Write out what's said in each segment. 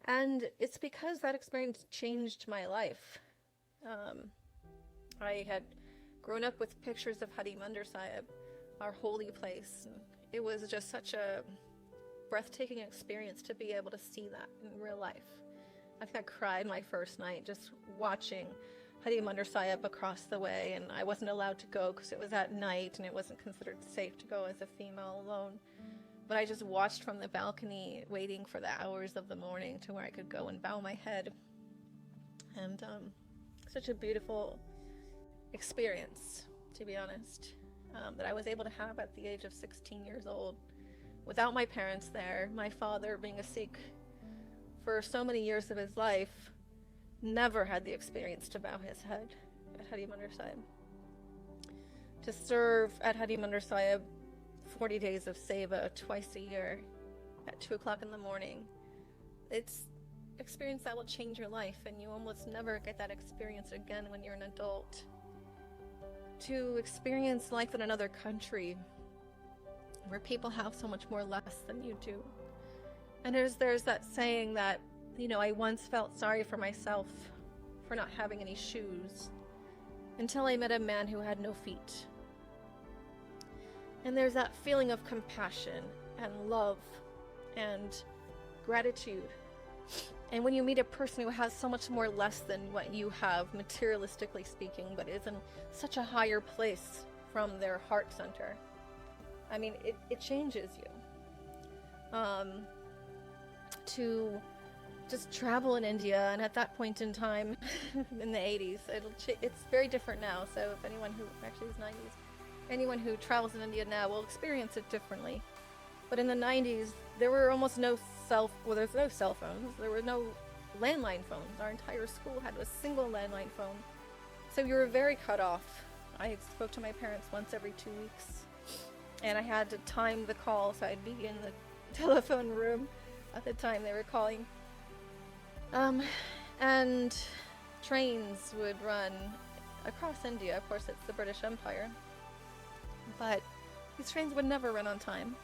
And it's because that experience changed my life. I had grown up with pictures of Hari Mandir Sahib, our holy place. It was just such a breathtaking experience to be able to see that in real life. I think I cried my first night just watching Hari Mandir Sahib across the way, and I wasn't allowed to go because it was at night and it wasn't considered safe to go as a female alone. But I just watched from the balcony, waiting for the hours of the morning to where I could go and bow my head. And such a beautiful experience, to be honest, that I was able to have at the age of 16 years old, without my parents there. My father, being a Sikh for so many years of his life, never had the experience to bow his head at Hari Mandir Sahib. To serve at Hari Mandir Sahib 40 days of seva twice a year at 2 o'clock in the morning, it's experience that will change your life, and you almost never get that experience again when you're an adult. To experience life in another country where people have so much more less than you do. And there's that saying that, I once felt sorry for myself for not having any shoes until I met a man who had no feet. And there's that feeling of compassion and love and gratitude. And when you meet a person who has so much more less than what you have, materialistically speaking, but is in such a higher place from their heart center, I mean, it changes you. To just travel in India, and at that point in time, in the 80s, it's very different now, so if anyone who, actually it's 90s, anyone who travels in India now will experience it differently. But in the 90s, there were almost there's no cell phones, there were no landline phones. Our entire school had a single landline phone. So you were very cut off. I spoke to my parents once every 2 weeks, and I had to time the call, so I'd be in the telephone room at the time they were calling. And trains would run across India. Of course, it's the British Empire. But these trains would never run on time.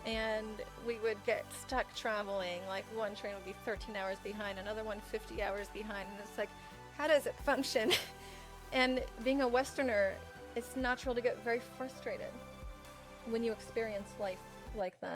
And we would get stuck traveling. Like, one train would be 13 hours behind, another one 50 hours behind. And it's like, how does it function? And being a Westerner, it's natural to get very frustrated when you experience life like that.